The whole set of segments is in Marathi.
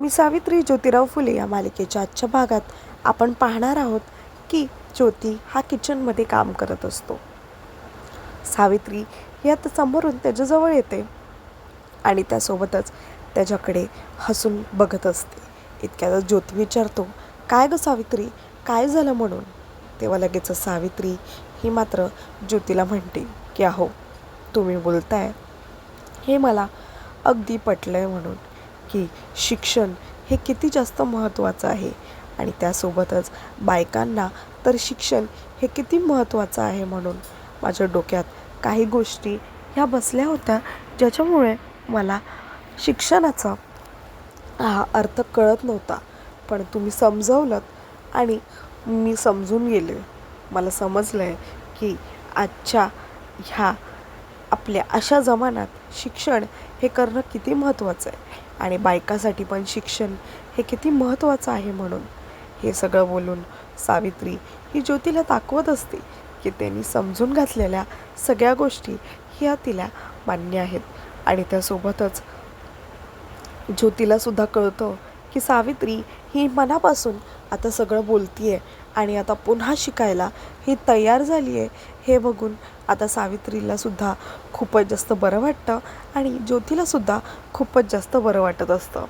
मी सावित्री ज्योतिराव फुले या मालिकेच्या आजच्या भागात आपण पाहणार आहोत की ज्योती हा किचनमध्ये काम करत असतो. सावित्री ही आता समोरून त्याच्याजवळ येते आणि त्यासोबतच त्याच्याकडे हसून बघत असते. इतक्यातच ज्योती विचारतो, काय गं सावित्री, काय झालं म्हणून. तेव्हा लगेच सावित्री ही मात्र ज्योतीला म्हणते की अहो, तुम्ही बोलताय हे मला अगदी पटलं आहे म्हणून, की शिक्षण हे किती जास्त महत्त्वाचं आहे आणि त्यासोबतच बायकांना तर शिक्षण हे किती महत्त्वाचं आहे म्हणून माझ्या डोक्यात काही गोष्टी ह्या बसल्या होत्या, ज्याच्यामुळे मला शिक्षणाचा हा अर्थ कळत नव्हता. पण तुम्ही समजवलंत आणि मी समजून गेले. मला समजलं आहे की आजच्या ह्या आपल्या अशा जमान्यात शिक्षण हे करणं किती महत्त्वाचं आहे आणि बायकासाठी पण शिक्षण हे किती महत्त्वाचं आहे म्हणून. हे सगळं बोलून सावित्री ही ज्योतीला दाखवत असते की त्यांनी समजून घातलेल्या सगळ्या गोष्टी ह्या तिला मान्य आहेत. आणि त्यासोबतच ज्योतीलासुद्धा कळतं की सावित्री ही मनापासून आता सगळं बोलती आहे आणि आता पुन्हा शिकायला ही तयार झाली आहे. हे बघून आता सावित्रीलासुद्धा खूपच जास्त बरं वाटतं आणि ज्योतीलासुद्धा खूपच जास्त बरं वाटत असतं.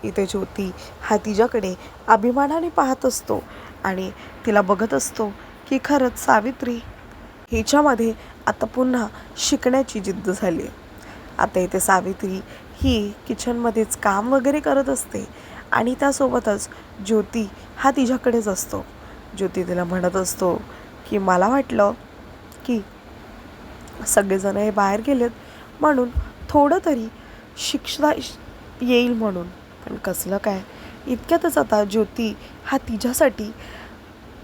इथे ज्योती हा तिच्याकडे अभिमानाने पाहत असतो आणि तिला बघत असतो की खरंच सावित्री हिच्यामध्ये आता पुन्हा शिकण्याची जिद्द झाली आहे. आता इथे सावित्री ही किचनमध्येच काम वगैरे करत असते आणि त्यासोबतच ज्योती हा तिच्याकडेच असतो. ज्योती तिला म्हणत असतो की मला वाटलं की सगळेजण हे बाहेर गेलेत म्हणून थोडं तरी शिक्षता येईल म्हणून, पण कसलं काय. इतक्यातच आता ज्योती हा तिच्यासाठी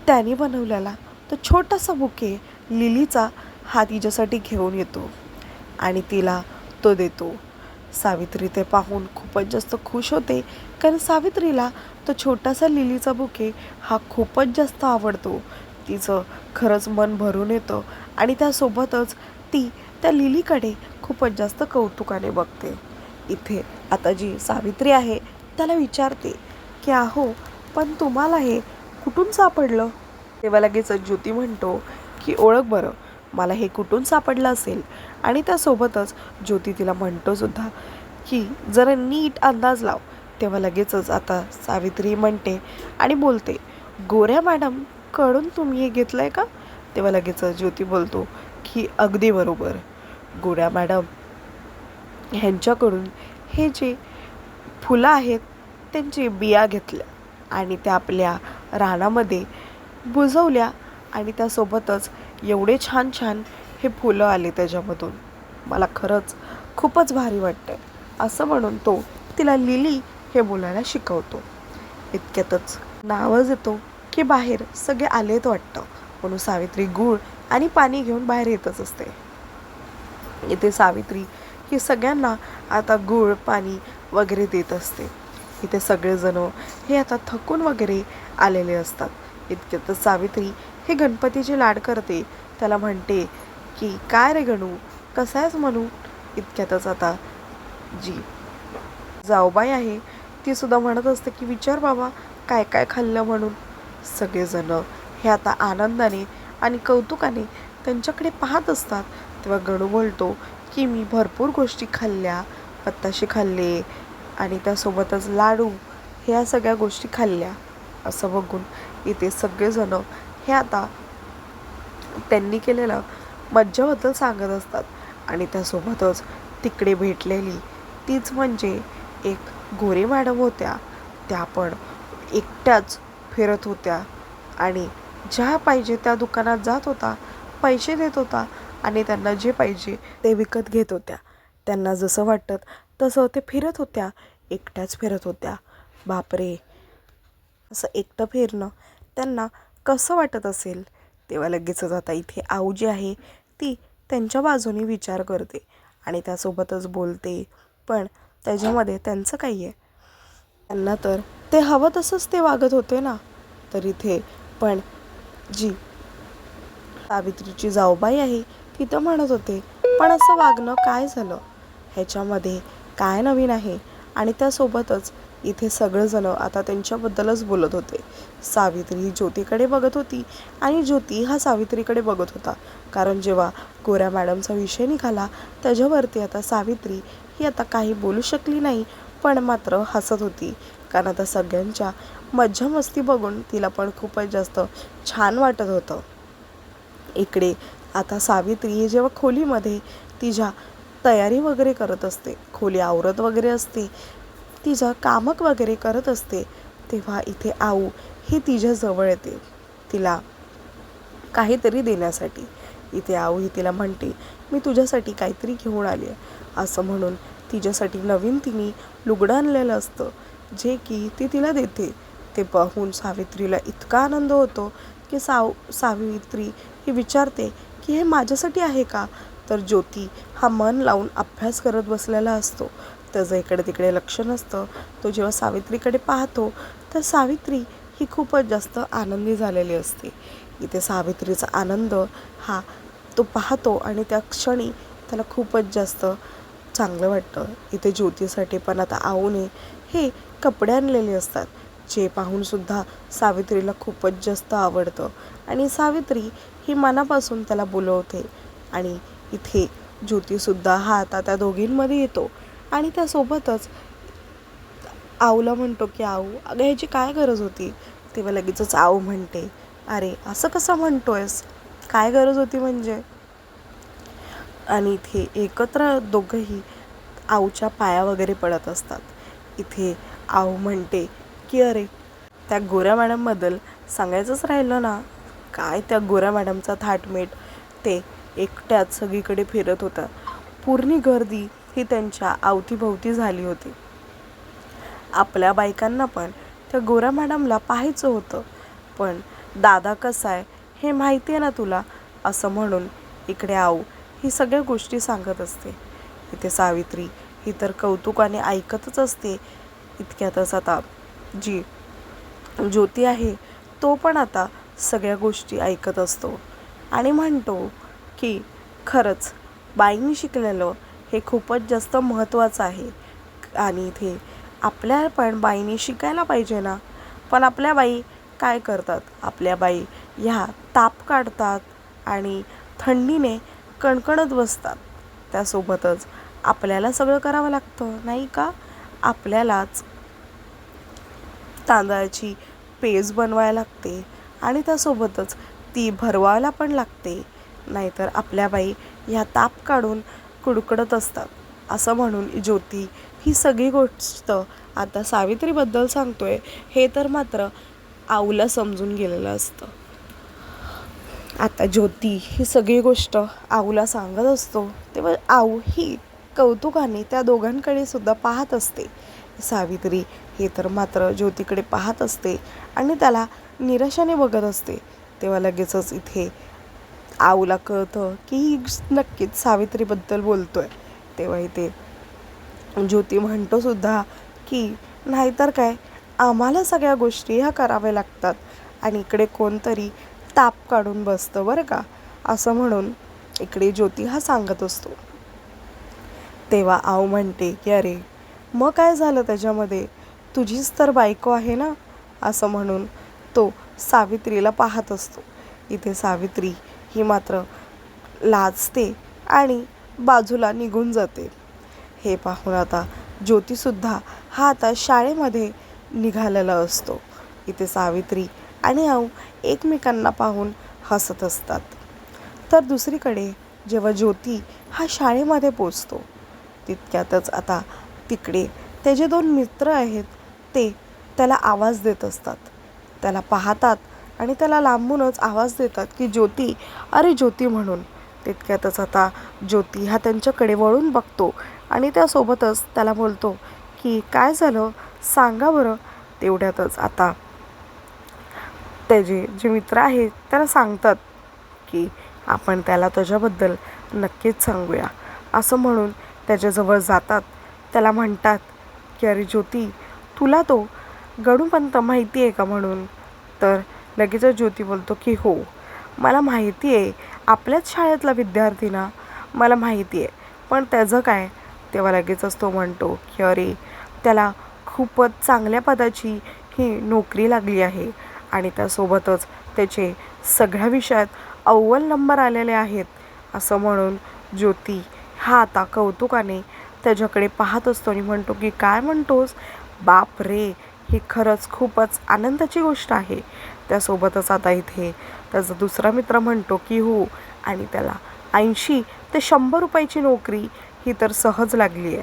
त्याने बनवलेला तो छोटासा बुके लिलीचा हा तिच्यासाठी घेऊन येतो आणि तिला तो देतो. सावित्री ते पाहून खूपच जास्त खुश होते, कारण सावित्रीला तो छोटासा लिलीचा बुके हा खूपच जास्त आवडतो. तिचं खरंच मन भरून येतं आणि त्यासोबतच ती त्या लिलीकडे खूपच जास्त कौतुकाने बघते. इथे आता जी सावित्री आहे त्याला विचारते की अहो, पण तुम्हाला हे कुठून सापडलं. तेव्हा लगेच ज्योती म्हणतो की ओळख बरं, मला हे कुठून सापडलं असेल. आणि त्यासोबतच ज्योती तिला म्हणतो सुद्धा की जरा नीट अंदाज लाव. तेव्हा लगेचच आता सावित्री म्हणते आणि बोलते, गोऱ्या मॅडम कडून तुम्ही हे घेतलं आहे का. तेव्हा लगेच ज्योती बोलतो की अगदी बरोबर, गोऱ्या मॅडम ह्यांच्याकडून हे जे फुलं आहेत त्यांची बिया घेतल्या आणि त्या आपल्या रानामध्ये बुजवल्या आणि त्यासोबतच एवढे छान छान हे फुलं आले त्याच्यामधून. मला खरंच खूपच भारी वाटतंय, असं म्हणून तो तिला लिली हे बोलायला शिकवतो. इतक्यातच आवाज येतो की बाहेर सगळे आलेत वाटतं, म्हणून सावित्री गूळ आणि पाणी घेऊन बाहेर येतच असते. इथे सावित्री ही सगळ्यांना आता गूळ पाणी वगैरे देत असते. इथे सगळेजण हे आता थकून वगैरे आलेले असतात. इतक्यातच सावित्री हे गणपतीची लाड करते. त्याला म्हणते की काय रे गणू, कसा आहेस म्हणू. इतक्यातच आता जी जाऊबाई आहे ती सुद्धा म्हणत असते की विचार बाबा काय काय खाल्लं म्हणून. सगळेजण हे आता आनंदाने आणि कौतुकाने त्यांच्याकडे पाहत असतात. तेव्हा गणू बोलतो की मी भरपूर गोष्टी खाल्ल्या, बत्ताशे खाल्ले आणि त्यासोबतच लाडू ह्या सगळ्या गोष्टी खाल्ल्या. असं बघून इथे सगळेजण हे आता त्यांनी केलेलं मज्जाबद्दल सांगत असतात. आणि त्यासोबतच तिकडे भेटलेली तीच म्हणजे एक गोरे मॅडम होत्या. त्या पण एकट्याच फिरत होत्या आणि ज्या पाहिजे त्या दुकानात जात होता, पैसे देत होता आणि त्यांना जे पाहिजे ते विकत घेत होत्या. त्यांना जसं वाटतं तसं ते फिरत होत्या, एकट्याच फिरत होत्या. बापरे, असं एकटं फिरणं त्यांना कसं वाटत असेल. तेव्हा लगेचच आता इथे आऊ जी आहे ती त्यांच्या बाजूने विचार करते आणि त्यासोबतच बोलते, पण त्याच्यामध्ये त्यांचं काही आहे. त्यांना तर ते हवं तसंच ते वागत होते ना. तर इथे पण जी सावित्रीची जाऊबाई आहे ती तर म्हणत होते, पण असं वागणं काय झालं, ह्याच्यामध्ये काय नवीन आहे. आणि त्यासोबतच इथे सगळेजण आता त्यांच्याबद्दलच बोलत होते. सावित्री ज्योतीकडे बघत होती आणि ज्योती हा सावित्रीकडे बघत होता. कारण जेव्हा गोऱ्या मॅडमचा विषय निघाला त्याच्यावरती आता सावित्री ही आता काही बोलू शकली नाही, पण मात्र हसत होती. कारण आता सगळ्यांच्या मज्जा मस्ती बघून तिला पण खूपच जास्त छान वाटत होतं. इकडे आता सावित्री जेव्हा खोलीमध्ये तिच्या तयारी वगैरे करत असते, खोली आवरत वगैरे असते, तिचं कामक वगैरे करत असते, तेव्हा इथे आऊ ही तिच्या जवळ येते तिला काहीतरी देण्यासाठी. इथे आऊ ही तिला म्हणते, मी तुझ्यासाठी काहीतरी घेऊन आली आहे, असं म्हणून तिच्यासाठी नवीन तिने लुगडं आणलेलं असतं जे की ती तिला देते. ते पाहून सावित्रीला इतका आनंद होतो की सावित्री ही विचारते की हे माझ्यासाठी आहे का. तर ज्योती हा मन लावून अभ्यास करत बसलेला असतो, त्याचं इकडे तिकडे लक्ष नसतं. तो जेव्हा सावित्रीकडे पाहतो तर सावित्री ही खूपच जास्त आनंदी झालेली असते. इथे सावित्रीचा आनंद हा तो पाहतो आणि त्या क्षणी त्याला खूपच जास्त चांगलं वाटतं. इथे ज्योतीसाठी पण आता आऊने हे कपडे आणलेले असतात, जे पाहूनसुद्धा सावित्रीला खूपच जास्त आवडतं आणि सावित्री ही मनापासून त्याला बोलवते. आणि इथे ज्योतीसुद्धा हा आता त्या दोघींमध्ये येतो आणि त्यासोबतच आऊला म्हणतो की आऊ, अगं ह्याची काय गरज होती. तेव्हा लगेचच आऊ म्हणते, अरे असं कसं म्हणतोयस, काय गरज होती म्हणजे. आणि इथे एकत्र दोघंही आऊच्या पाया वगैरे पडत असतात. इथे आऊ म्हणते की अरे त्या गोऱ्या मॅडमबद्दल सांगायचंच राहिलं ना, काय त्या गोऱ्या मॅडमचा थाटमेट, ते एकट्याच सगळीकडे फिरत होता. पूर्ण गर्दी ही त्यांच्या अवतीभोवती झाली होती. आपल्या बायकांना पण त्या गोऱ्या मॅडमला पाहायचं होतं, पण दादा कसा आहे हे माहिती आहे ना तुला, असं म्हणून इकडे आऊ ही सगळ्या गोष्टी सांगत असते. इथे सावित्री ही तर कौतुकाने ऐकतच असते. इतक्यातच आता जी ज्योती आहे तो पण आता सगळ्या गोष्टी ऐकत असतो आणि म्हणतो की खरंच बाईंनी शिकलेलं हे खूपच जास्त महत्त्वाचं आहे. आणि इथे आपल्या पण बाईंनी शिकायला पाहिजे ना. पण आपल्या बाई काय करतात, आपल्या बाई ह्या ताप काढतात आणि थंडीने कणकणत बसतात. त्यासोबतच आपल्याला सगळं करावं लागतं नाही का. आपल्यालाच तांदळाची पेज बनवायला लागते आणि त्यासोबतच ती भरवायला पण लागते, नाहीतर आपल्या बाई ह्या ताप काढून कुडकुडत असतात. असं म्हणून ज्योती ही सगळी गोष्ट आता सावित्रीबद्दल सांगतोय हे तर मात्र आऊला समजून गेलेलं असतं. आता ज्योती ही सगळी गोष्ट आऊला सांगत असतो तेव्हा आऊ ही कौतुकाने त्या दोघांकडे सुद्धा पाहत असते. सावित्री हे तर मात्र ज्योतीकडे पाहत असते आणि त्याला निराशाने बघत असते. तेव्हा लगेचच इथे आऊला कळतं की ही नक्कीच सावित्रीबद्दल बोलतोय. तेव्हा इथे ज्योती म्हणतो सुद्धा की नाहीतर काय, आम्हाला सगळ्या गोष्टी ह्या कराव्या लागतात आणि इकडे कोणतरी ताप काढून बसतं बरं का, असं म्हणून इकडे ज्योती हा सांगत असतो. तेव्हा आऊ म्हणते की अरे मग काय झालं त्याच्यामध्ये, तुझीच तर बायको आहे ना, असं म्हणून तो सावित्रीला पाहत असतो. इथे सावित्री ही मात्र लाजते आणि बाजूला निघून जाते. हे पाहून आता ज्योतीसुद्धा हा आता शाळेमध्ये निघालेला असतो. इथे सावित्री आणि आऊ एकमेकांना पाहून हसत असतात. तर दुसरीकडे जेव्हा ज्योती हा शाळेमध्ये पोचतो तितक्यातच आता तिकडे त्याचे दोन मित्र आहेत ते त्याला आवाज देत असतात. त्याला पाहतात आणि त्याला लांबूनच आवाज देतात की ज्योती, अरे ज्योती म्हणून. तितक्यातच आता ज्योती हा त्यांच्याकडे वळून बघतो आणि त्यासोबतच त्याला बोलतो की काय झालं सांगा बरं. तेवढ्यातच आता त्याचे जे मित्र आहेत त्याला सांगतात की आपण त्याला त्याच्याबद्दल नक्कीच सांगूया, असं म्हणून त्याच्याजवळ जातात. त्याला म्हणतात की अरे ज्योती, तुला तो गणूपंत माहिती आहे का म्हणून. तर लगेचच ज्योती बोलतो की हो मला माहिती आहे, आपल्याच शाळेतला विद्यार्थी ना, मला माहिती आहे, पण त्याचं काय. तेव्हा लगेचच तो म्हणतो की अरे त्याला खूपच चांगल्या पदाची ही नोकरी लागली आहे आणि त्यासोबतच त्याचे सगळ्या विषयात अव्वल नंबर आलेले आहेत असं म्हणून ज्योती हा आता कौतुकाने त्याच्याकडे पाहत असतो आणि म्हणतो की काय म्हणतोस? बाप रे, ही खरंच खूपच आनंदाची गोष्ट आहे. त्यासोबतच आता इथे त्याचा दुसरा मित्र म्हणतो की हो, आणि त्याला 80 ते 100 रुपयाची नोकरी ही तर सहज लागली आहे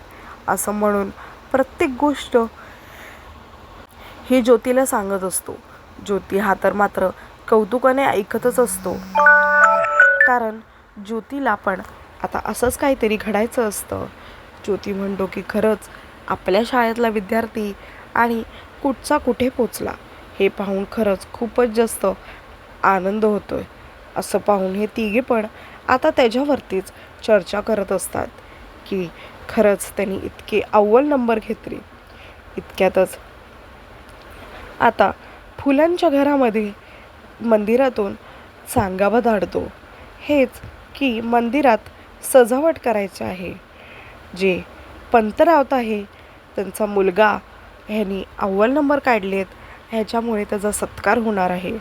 असं म्हणून प्रत्येक गोष्ट ही ज्योतीला सांगत असतो. ज्योती हा तर मात्र कौतुकाने ऐकतच असतो, कारण ज्योतीला पण आता असंच काहीतरी घडायचं असतं. ज्योती म्हणतो की खरंच आपल्या शाळेतला विद्यार्थी आणि कुठचा कुठे पोचला हे पाहून खरंच खूपच जास्त आनंद होतोय. असं पाहून हे तिघे पण आता त्याच्यावरतीच चर्चा करत असतात की खरंच त्यांनी इतके अव्वल नंबर घेतले. इतक्यातच आता फुलांच्या घरामध्ये मंदिरातून सांगावा धाडतो, हेच की मंदिरात सजावट करायची आहे. जे पंतरावत आहे त्यांचा मुलगा ह्यांनी अव्वल नंबर काढलेत, ह्याच्यामुळे त्याचा सत्कार होणार आहे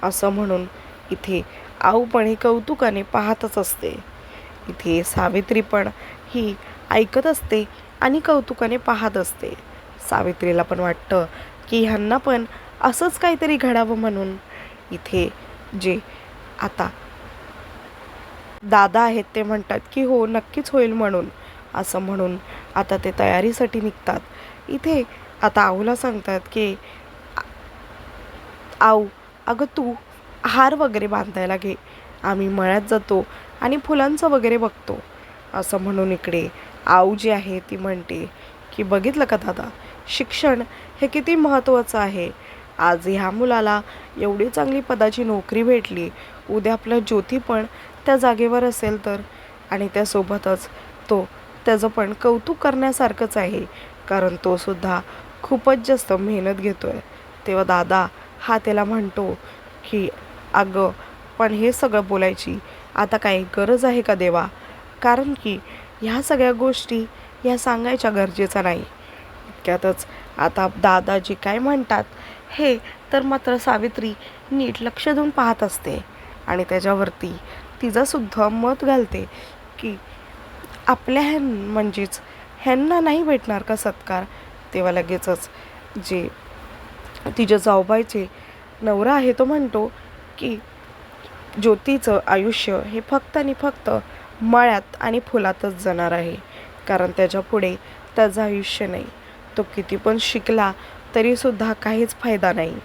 असं म्हणून इथे आऊ पण ही कौतुकाने पाहतच असते. इथे सावित्री पण ही ऐकत असते आणि कौतुकाने पाहत असते. सावित्रीला पण वाटतं की ह्यांना पण असंच काहीतरी घडावं म्हणून. इथे जे आता दादा आहेत ते म्हणतात की हो, नक्कीच होईल म्हणून. असं म्हणून आता ते तयारीसाठी निघतात. इथे आता आऊला सांगतात की आऊ, अगं तू हार वगैरे बांधायला घे, आम्ही मळ्यात जातो आणि फुलांचं वगैरे बघतो. असं म्हणून इकडे आऊ जी आहे ती म्हणते की बघितलं का दादा, शिक्षण हे किती महत्त्वाचं आहे. आज ह्या मुलाला एवढी चांगली पदाची नोकरी भेटली, उद्या आपला ज्योती पण त्या जागेवर असेल तर. आणि त्यासोबतच तो त्याचं पण कौतुक करण्यासारखंच आहे, कारण तो सुद्धा खूपच जास्त मेहनत घेतोय. तेव्हा दादा हा त्याला म्हणतो की अगं, पण हे सगळं बोलायची आता काही गरज आहे का देवा? कारण की ह्या सगळ्या गोष्टी ह्या सांगायच्या गरजेच्या नाही. इतक्यातच आता दादाजी काय म्हणतात हे तर मात्र सावित्री नीट लक्ष देऊन पाहत असते आणि त्याच्यावरती तिचंसुद्धा मत घालते की आपल्या म्हणजेच ह्यांना नाही भेटणार का सत्कार. तेव्हा लगेचच जे तिच्या जाऊबाईचे नवरा आहे तो म्हणतो की ज्योतीचं आयुष्य हे फक्त आणि फक्त मळ्यात आणि फुलातच जाणार आहे, कारण त्याच्यापुढे त्याचं आयुष्य नाही. तो किती पण शिकला तरीसुद्धा काहीच फायदा नाही.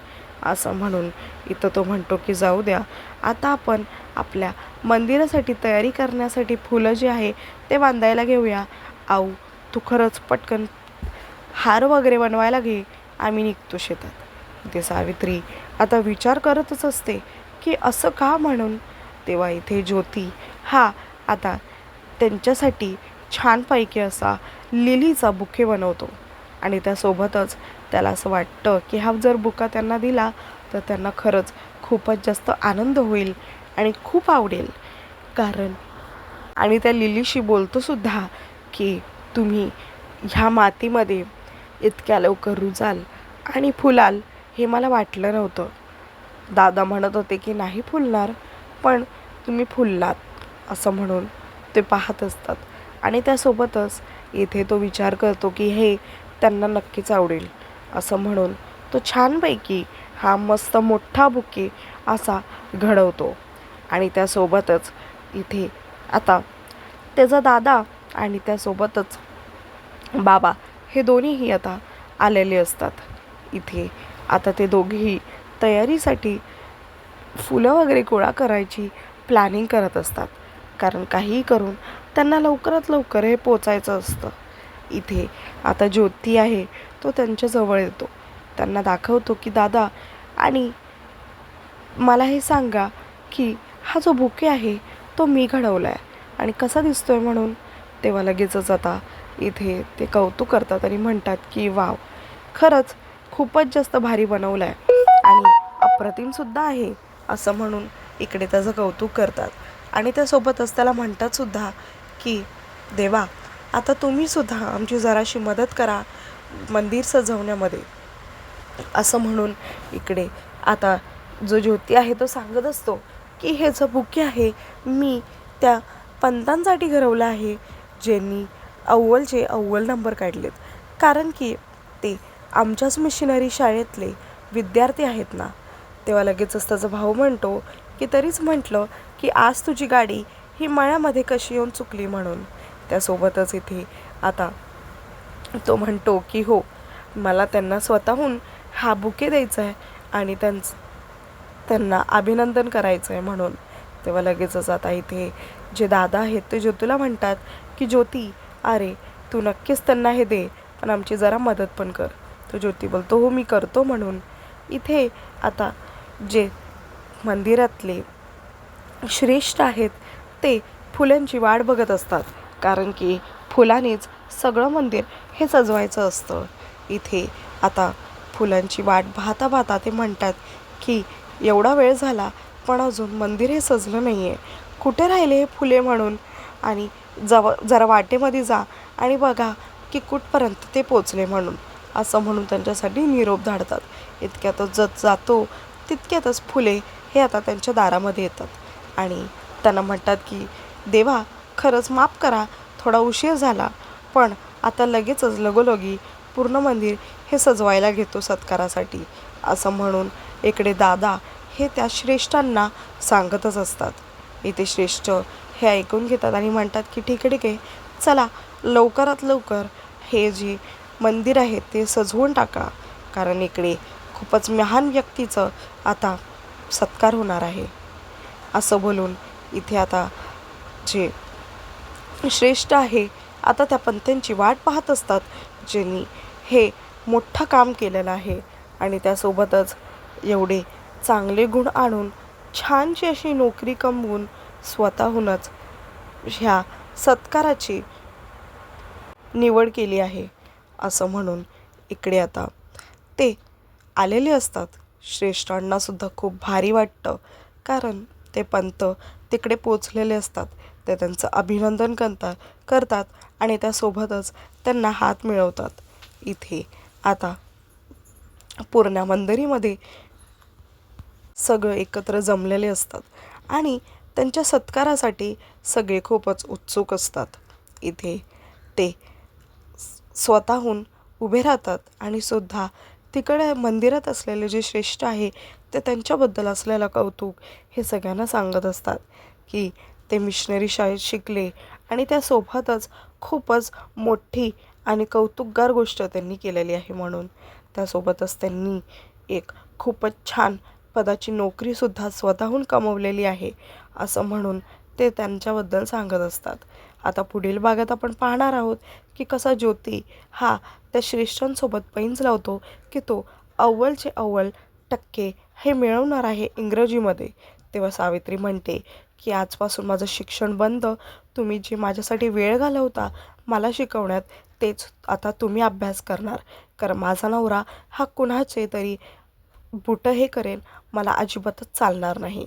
असं म्हणून इथं तो म्हणतो की जाऊ द्या, आता आपण आपल्या मंदिरासाठी तयारी करण्यासाठी फुलं जे आहे ते बांधायला घेऊया. आऊ, तू खरंच पटकन हार वगैरे बनवायला घे, आम्ही निघतो शेतात. इथे सावित्री आता विचार करतच असते की असं का म्हणून. तेव्हा इथे ज्योती हा आता त्यांच्यासाठी छानपैकी असा लिलीचा बुके बनवतो आणि त्यासोबतच त्याला असं वाटतं की हा जर बुका त्यांना दिला तर त्यांना खरंच खूपच जास्त आनंद होईल आणि खूप आवडेल. कारण आणि त्या लिलीशी बोलतो सुद्धा की तुम्ही ह्या मातीमध्ये इतक्या लवकर रुजाल आणि फुलाल हे मला वाटलं नव्हतं. दादा म्हणत होते की नाही फुलणार, पण तुम्ही फुललात. असं म्हणून ते पाहत असतात आणि त्यासोबतच इथे तो विचार करतो की हे त्यांना नक्कीच आवडेल. असं म्हणून तो छानपैकी हा मस्त मोठा बुके असा घडवतो आणि त्यासोबतच इथे आता त्याचा दादा आणि त्यासोबतच बाबा हे दोन्हीही आता आलेले असतात. इथे आता ते दोघेही तयारीसाठी फुलं वगैरे गोळा करायची प्लॅनिंग करत असतात, कारण काहीही करून त्यांना लवकरात लवकर हे पोचायचं असतं. इथे आता ज्योती आहे तो त्यांच्याजवळ येतो, त्यांना दाखवतो की दादा, आणि मला हे सांगा की हा जो बुके आहे तो मी घडवला आहे आणि कसा दिसतोय म्हणून. तेव्हा लगेचच आता इथे ते कौतुक करतात आणि म्हणतात की वाव, खरंच खूपच जास्त भारी बनवलं आहे आणि अप्रतिमसुद्धा आहे. असं म्हणून इकडे त्याचं कौतुक करतात आणि त्यासोबतच त्याला म्हणतात सुद्धा की देवा, आता तुम्हीसुद्धा आमची जराशी मदत करा, मंदिर सजवण्यामध्ये, असं म्हणून इकडे आता जो ज्योती आहे तो सांगत असतो की हे जो बुके आहे मी त्या पंतांसाठी घडवलं आहे ज्यांनी अव्वलचे अव्वल नंबर काढलेत, कारण की ते आमच्याच मिशनरी शाळेतले विद्यार्थी आहेत ना. तेव्हा लगेचच त्याचा भाऊ म्हणतो की तरीच म्हटलं की आज तुझी गाडी ही मळ्यामध्ये कशी येऊन चुकली म्हणून. त्यासोबतच इथे आता तो म्हणतो की हो, मला त्यांना स्वतःहून हा बुके द्यायचा आहे आणि त्यांना अभिनंदन करायचं आहे म्हणून. तेव्हा लगेचच आता इथे जे दादा आहेत ते ज्योतीला म्हणतात की ज्योती, अरे तू नक्कीच त्यांना हे दे, पण आमची जरा मदत पण कर. तो ज्योती बोलतो हो मी करतो म्हणून. इथे आता जे मंदिरातले श्रेष्ठ आहेत ते फुलांची वाट बघत असतात, कारण की फुलांनीच सगळं मंदिर हे सजवायचं असतं. इथे आता फुलांची वाट पाहता पाहता ते म्हणतात की एवढा वेळ झाला पण अजून मंदिर हे सजलं नाही आहे, कुठे राहिले हे फुले म्हणून. आणि जरा वाटेमध्ये जा आणि बघा की कुठपर्यंत ते पोचले म्हणून, असं म्हणून त्यांच्यासाठी निरोप धाडतात. इतक्यातच जत जातो तितक्यातच फुले हे आता त्यांच्या दारामध्ये येतात आणि त्यांना म्हणतात की देवा, खरंच माफ करा, थोडा उशीर झाला, पण आता लगेचच लगोलगी पूर्ण मंदिर हे सजवायला घेतो सत्कारासाठी, असं म्हणून इकडे दादा हे त्या श्रेष्ठांना सांगतच असतात. इथे श्रेष्ठ हे ऐकून घेतात आणि म्हणतात की ठीक आहे ठीक आहे, चला लवकरात लवकर हे जे मंदिर आहे ते सजवून टाका, कारण इकडे खूपच महान व्यक्तीचं आता सत्कार होणार आहे. असं बोलून इथे आता जे श्रेष्ठ आहे आता त्या पंथांची वाट पाहत असतात ज्यांनी हे मोठं काम केलेलं आहे आणि त्यासोबतच एवढे चांगले गुण आणून छानशी अशी नोकरी कमवून स्वतःहूनच ह्या सत्काराची निवड केली आहे, असं म्हणून इकडे आता ते आलेले असतात. श्रेष्ठांनासुद्धा खूप भारी वाटतं, कारण ते पंत तिकडे पोचलेले असतात. ते त्यांचं अभिनंदन करतात आणि त्यासोबतच त्यांना हात मिळवतात. इथे आता पूर्ण मंदिरामध्ये सगळं एकत्र जमलेले असतात आणि त्यांच्या सत्कारासाठी सगळे खूपच उत्सुक असतात. इथे ते स्वतःहून उभे राहतात आणि सुद्धा तिकडे मंदिरात असलेले जे श्रेष्ठ आहे ते त्यांच्याबद्दल असलेलं कौतुक हे सगळ्यांना सांगत असतात की ते मिशनरी शाळेत शिकले आणि त्यासोबतच खूपच मोठी आणि कौतुकगार गोष्ट त्यांनी केलेली आहे म्हणून. त्यासोबतच त्यांनी एक खूपच छान पदाची नोकरीसुद्धा स्वतःहून कमवलेली आहे, असं म्हणून ते त्यांच्याबद्दल सांगत असतात. आता पुढील भागात आपण पाहणार आहोत की कसा ज्योती हा त्या श्रेष्ठांसोबत पैंज लावतो की तो अव्वलचे अव्वल टक्के हे मिळवणार आहे इंग्रजीमध्ये. तेव्हा सावित्री म्हणते की आजपासून माझं शिक्षण बंद, तुम्ही जे माझ्यासाठी वेळ घालवता मला शिकवण्यात तेच आता तुम्ही अभ्यास करणार, कारण माझा नवरा हा कुणाचे तरी बुटं हे करेल, मला अजिबातच चालणार नाही.